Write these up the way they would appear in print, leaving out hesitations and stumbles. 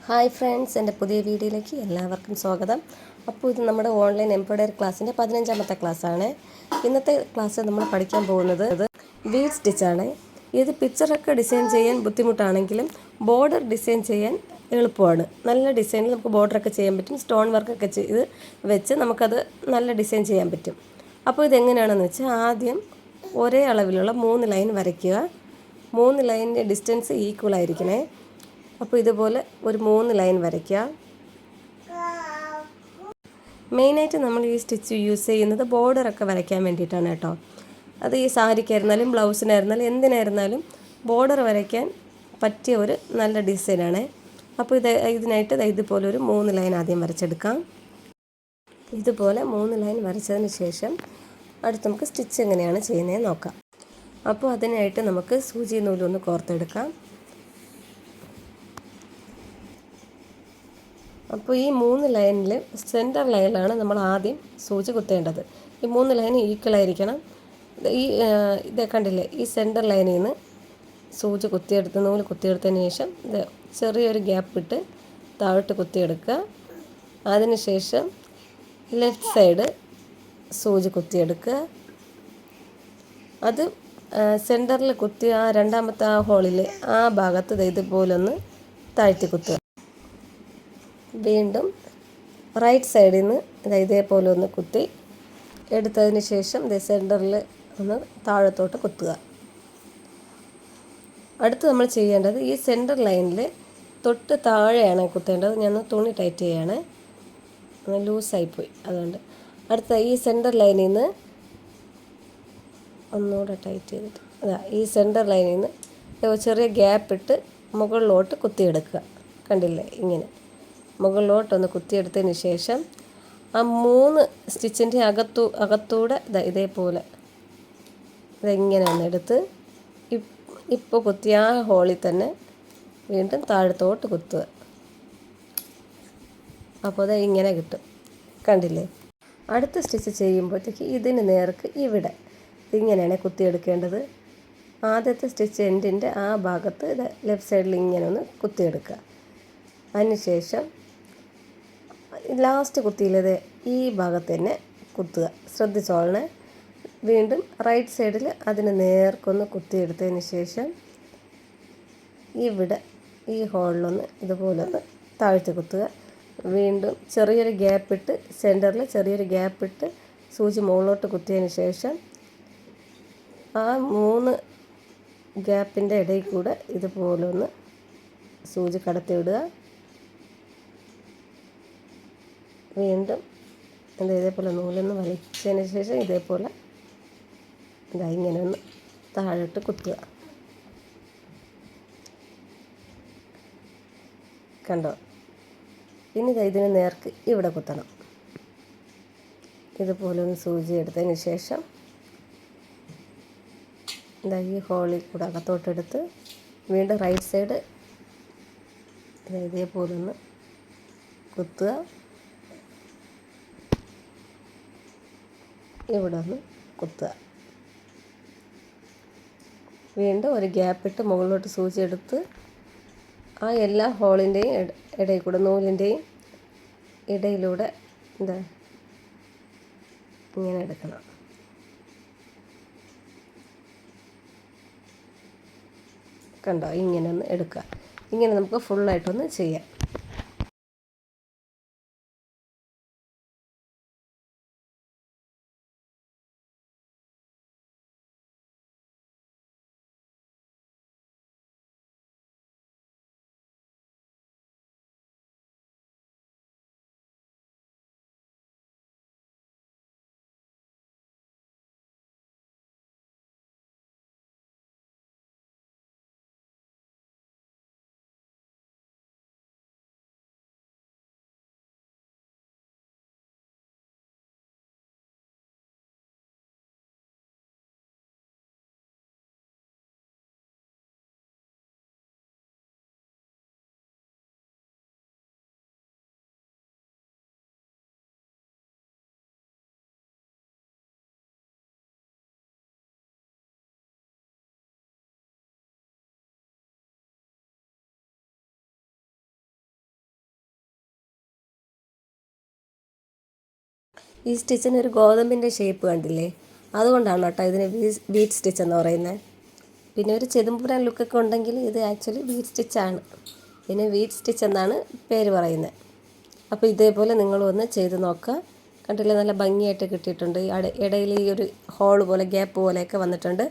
Hi friends, എൻ്റെ പുതിയ വീഡിയോയിലേക്ക് എല്ലാവർക്കും സ്വാഗതം. അപ്പോൾ ഇത് നമ്മുടെ ഓൺലൈൻ എംബ്രോയ്ഡറി ക്ലാസ്സിൻ്റെ 15ാമത്തെ ക്ലാസ്സാണ്. ഇന്നത്തെ ക്ലാസ്സിൽ നമ്മൾ പഠിക്കാൻ പോകുന്നത് വീഡ് സ്റ്റിച്ചാണ്. ഇത് പിക്ചറൊക്കെ ഡിസൈൻ ചെയ്യാൻ ബുദ്ധിമുട്ടാണെങ്കിലും ബോർഡർ ഡിസൈൻ ചെയ്യാൻ എളുപ്പമാണ്. നല്ല ഡിസൈനിൽ നമുക്ക് ബോർഡറൊക്കെ ചെയ്യാൻ പറ്റും. സ്റ്റോൺ വർക്കൊക്കെ ചെയ്ത് വെച്ച് നമുക്കത് നല്ല ഡിസൈൻ ചെയ്യാൻ പറ്റും. അപ്പോൾ ഇതെങ്ങനെയാണെന്ന് വെച്ചാൽ, ആദ്യം ഒരേ അളവിലുള്ള 3 ലൈൻ വരയ്ക്കുക. 3 ലൈനിൻ്റെ ഡിസ്റ്റൻസ് ഈക്വൽ ആയിരിക്കണേ. അപ്പോൾ ഇതുപോലെ ഒരു 3 ലൈൻ വരയ്ക്കുക. മെയിനായിട്ട് നമ്മൾ ഈ സ്റ്റിച്ച് യൂസ് ചെയ്യുന്നത് ബോർഡറൊക്കെ വരയ്ക്കാൻ വേണ്ടിയിട്ടാണ് കേട്ടോ. അത് ഈ സാരിക്കായിരുന്നാലും ബ്ലൗസിനായിരുന്നാലും എന്തിനായിരുന്നാലും ബോർഡർ വരയ്ക്കാൻ പറ്റിയ ഒരു നല്ല ഡിസൈനാണ്. അപ്പോൾ ഇതിനായിട്ട് ഇതുപോലെ ഒരു 3 ലൈൻ ആദ്യം വരച്ചെടുക്കാം. ഇതുപോലെ 3 ലൈൻ വരച്ചതിന് ശേഷം അടുത്ത് നമുക്ക് സ്റ്റിച്ച് എങ്ങനെയാണ് ചെയ്യുന്നതെന്ന് നോക്കാം. അപ്പോൾ അതിനായിട്ട് നമുക്ക് സൂചി നൂലൊന്ന് കോർത്തെടുക്കാം. അപ്പോൾ ഈ 3 ലൈനിൽ സെൻറ്റർ ലൈനിലാണ് നമ്മൾ ആദ്യം സൂചി കുത്തേണ്ടത്. ഈ 3 ലൈൻ ഈക്വലായിരിക്കണം. ഇത് കണ്ടില്ലേ, ഈ സെൻറ്റർ ലൈനിൽ നിന്ന് സൂചി കുത്തിയെടുത്ത് നൂല് കുത്തിയെടുത്തതിന് ശേഷം ഇത് ചെറിയൊരു ഗ്യാപ്പ് ഇട്ട് താഴോട്ട് കുത്തിയെടുക്കുക. അതിനുശേഷം ലെഫ്റ്റ് സൈഡ് സൂചി കുത്തിയെടുക്കുക. അത് സെൻറ്ററിൽ കുത്തി ആ രണ്ടാമത്തെ ആ ഹോളിൽ ആ ഭാഗത്ത് ഇതുപോലൊന്ന് താഴ്ത്തി കുത്തുക. വീണ്ടും റൈറ്റ് സൈഡിൽ നിന്ന് ഇതേപോലെ ഒന്ന് കുത്തി എടുത്തതിന് ശേഷം സെൻറ്ററിൽ ഒന്ന് താഴത്തോട്ട് കുത്തുക. അടുത്ത് നമ്മൾ ചെയ്യേണ്ടത് ഈ സെൻറ്റർ ലൈനിൽ തൊട്ട് താഴെയാണ് കുത്തേണ്ടത്. ഞാൻ തുണി ടൈറ്റ് ചെയ്യാണ്, ലൂസായിപ്പോയി. അതുകൊണ്ട് അടുത്ത ഈ സെൻറ്റർ ലൈനിൽ നിന്ന് ഒന്നുകൂടെ ടൈറ്റ് ചെയ്തിട്ട് ഈ സെൻറ്റർ ലൈനിൽ നിന്ന് ചെറിയ ഗ്യാപ്പ് ഇട്ട് മുകളിലോട്ട് കുത്തിയെടുക്കുക. കണ്ടില്ലേ, ഇങ്ങനെ മുകളിലോട്ടൊന്ന് കുത്തിയെടുത്തതിന് ശേഷം ആ 3 സ്റ്റിച്ചിൻ്റെ അകത്തൂടെ ഇതേപോലെ ഇതെങ്ങനെ ഒന്ന് എടുത്ത് ഇപ്പോൾ കുത്തിയ ആ ഹോളിൽ തന്നെ വീണ്ടും താഴത്തോട്ട് കുത്തുക. അപ്പോൾ അത് ഇങ്ങനെ കിട്ടും. കണ്ടില്ലേ, അടുത്ത സ്റ്റിച്ച് ചെയ്യുമ്പോഴത്തേക്ക് ഇതിന് നേർക്ക് ഇവിടെ ഇങ്ങനെയാണ് കുത്തിയെടുക്കേണ്ടത്. ആദ്യത്തെ സ്റ്റിച്ച് എൻഡിൻ്റെ ആ ഭാഗത്ത് ലെഫ്റ്റ് സൈഡിൽ ഇങ്ങനെ ഒന്ന് കുത്തിയെടുക്കുക. അതിനുശേഷം ലാസ്റ്റ് കുത്തിയില്ലത് ഈ ഭാഗത്ത് തന്നെ കുത്തുക. ശ്രദ്ധിച്ചോളണേ. വീണ്ടും റൈറ്റ് സൈഡിൽ അതിന് നേർക്കൊന്ന് കുത്തിയെടുത്തതിന് ശേഷം ഇവിടെ ഈ ഹോളിലൊന്ന് ഇതുപോലെ ഒന്ന് താഴ്ത്തി കുത്തുക. വീണ്ടും ചെറിയൊരു ഗ്യാപ്പിട്ട് സെൻറ്ററിൽ ചെറിയൊരു ഗ്യാപ്പിട്ട് സൂചി മുകളിലോട്ട് കുത്തിയതിന് ശേഷം ആ 3 ഗ്യാപ്പിൻ്റെ ഇടയിൽ കൂടെ ഇതുപോലെ ഒന്ന് സൂചി കടത്തി വിടുക. വീണ്ടും ഇതേപോലെ നൂലൊന്ന് വലിച്ചതിന് ശേഷം ഇതേപോലെ ഇങ്ങനെ ഒന്ന് താഴോട്ട് കുത്തുക. കണ്ടോ, ഇനി ഇതിന് നേർക്ക് ഇവിടെ കുത്തണം. ഇതുപോലെ ഒന്ന് സൂചി എടുത്തതിന് ശേഷം ഈ ഹോളിൽ കൂടെ അകത്തോട്ടെടുത്ത് വീണ്ടും റൈറ്റ് സൈഡ് ഇതേപോലെ ഒന്ന് കുത്തുക. ഇവിടെ ഒന്ന് കുത്തുക. വീണ്ടും ഒരു ഗ്യാപ്പിട്ട് മുകളിലോട്ട് സൂചി എടുത്ത് ആ എല്ലാ ഹോളിൻ്റെയും ഇടയിൽ കൂടെ നൂലിൻ്റെയും ഇടയിലൂടെ ഇങ്ങനെ എടുക്കണം. കണ്ടോ, ഇങ്ങനെ ഒന്ന് എടുക്കുക. ഇങ്ങനെ നമുക്ക് ഫുള്ളായിട്ടൊന്ന് ചെയ്യാം. ഈ സ്റ്റിച്ചിന് ഒരു ഗോതമ്പിൻ്റെ ഷേപ്പ് കണ്ടില്ലേ, അതുകൊണ്ടാണ് കേട്ടോ ഇതിന് ബീഡ് സ്റ്റിച്ച് എന്ന് പറയുന്നത്. പിന്നെ ഒരു ചെതുമ്പുരാൻ ലുക്കൊക്കെ ഉണ്ടെങ്കിൽ ഇത് ആക്ച്വലി ബീഡ് സ്റ്റിച്ചാണ്. ഇതിന് ബീഡ് സ്റ്റിച്ച് എന്നാണ് പേര് പറയുന്നത്. അപ്പോൾ ഇതേപോലെ നിങ്ങളൊന്ന് ചെയ്ത് നോക്കുക. കണ്ടില്ലേ, നല്ല ഭംഗിയായിട്ട് കിട്ടിയിട്ടുണ്ട്. ഇടയിൽ ഈ ഒരു ഹോൾ പോലെ ഗ്യാപ്പ് പോലെയൊക്കെ വന്നിട്ടുണ്ട്.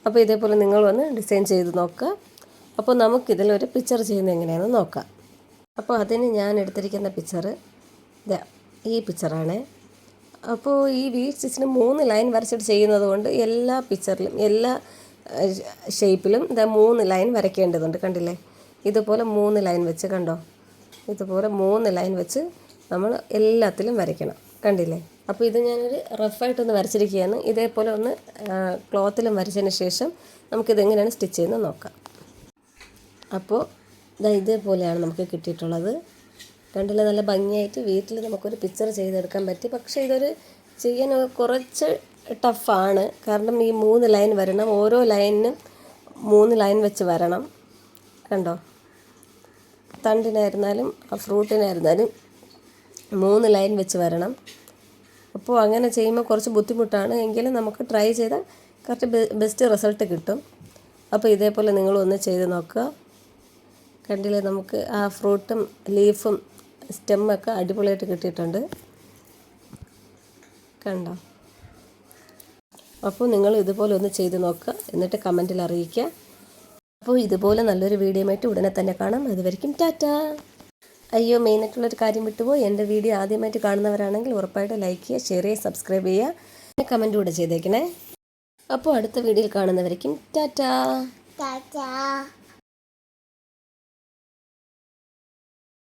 അപ്പോൾ ഇതേപോലെ നിങ്ങളൊന്ന് ഡിസൈൻ ചെയ്ത് നോക്കുക. അപ്പോൾ നമുക്കിതിലൊരു പിക്ചർ ചെയ്യുന്നത് എങ്ങനെയാണെന്ന് നോക്കാം. അപ്പോൾ അതിന് ഞാൻ എടുത്തിരിക്കുന്ന പിക്ചർ ഈ പിക്ചറാണ്. അപ്പോൾ ഈ ബീഡ് സ്റ്റിച്ചിന് 3 ലൈൻ വരച്ചിട്ട് ചെയ്യുന്നത് കൊണ്ട് എല്ലാ പിക്ചറിലും എല്ലാ ഷേപ്പിലും 3 ലൈൻ വരയ്ക്കേണ്ടതുണ്ട്. കണ്ടില്ലേ, ഇതുപോലെ 3 ലൈൻ വെച്ച്, കണ്ടോ, ഇതുപോലെ 3 ലൈൻ വെച്ച് നമ്മൾ എല്ലാത്തിലും വരയ്ക്കണം. കണ്ടില്ലേ. അപ്പോൾ ഇത് ഞാനൊരു റഫായിട്ടൊന്ന് വരച്ചിരിക്കുകയാണ്. ഇതേപോലെ ഒന്ന് ക്ലോത്തിലും വരച്ചതിന് ശേഷം നമുക്കിതെങ്ങനെയാണ് സ്റ്റിച്ച് ചെയ്യുന്നത് നോക്കാം. അപ്പോൾ ഇതേപോലെയാണ് നമുക്ക് കിട്ടിയിട്ടുള്ളത്. കണ്ടില്ലേ, നല്ല ഭംഗിയായിട്ട് വീട്ടിൽ നമുക്കൊരു പിക്ചർ ചെയ്തെടുക്കാൻ പറ്റി. പക്ഷേ ഇതൊരു ചെയ്യാൻ കുറച്ച് ടഫാണ്. കാരണം ഈ 3 ലൈൻ വരണം, ഓരോ ലൈനിനും 3 ലൈൻ വെച്ച് വരണം. കണ്ടോ, തണ്ടിനായിരുന്നാലും ഫ്രൂട്ടിനായിരുന്നാലും 3 ലൈൻ വെച്ച് വരണം. അപ്പോൾ അങ്ങനെ ചെയ്യുമ്പോൾ കുറച്ച് ബുദ്ധിമുട്ടാണ്, എങ്കിലും നമുക്ക് ട്രൈ ചെയ്താൽ കറക്റ്റ് ബെസ്റ്റ് റിസൾട്ട് കിട്ടും. അപ്പോൾ ഇതേപോലെ നിങ്ങളൊന്ന് ചെയ്ത് നോക്കുക. കണ്ടില്ലേ, നമുക്ക് ആ ഫ്രൂട്ടും ലീഫും സ്റ്റെമ്മൊക്കെ അടിപൊളിയായിട്ട് കിട്ടിയിട്ടുണ്ട്. കണ്ടോ. അപ്പോൾ നിങ്ങൾ ഇതുപോലെ ഒന്ന് ചെയ്ത് നോക്കുക, എന്നിട്ട് കമൻറ്റിൽ അറിയിക്കുക. അപ്പോൾ ഇതുപോലെ നല്ലൊരു വീഡിയോയുമായിട്ട് ഉടനെ തന്നെ കാണാം. അതുവരെയ്ക്കും ടാറ്റാ. അയ്യോ, മെയിനായിട്ടുള്ളൊരു കാര്യം വിട്ടുപോയി. എൻ്റെ വീഡിയോ ആദ്യമായിട്ട് കാണുന്നവരാണെങ്കിൽ ഉറപ്പായിട്ട് ലൈക്ക് ചെയ്യുക, ഷെയർ ചെയ്യുക, സബ്സ്ക്രൈബ് ചെയ്യുക, പിന്നെ കമൻറ്റ് കൂടെ ചെയ്തേക്കണേ. അപ്പോൾ അടുത്ത വീഡിയോയിൽ കാണുന്നവരേക്കും ടാറ്റാ.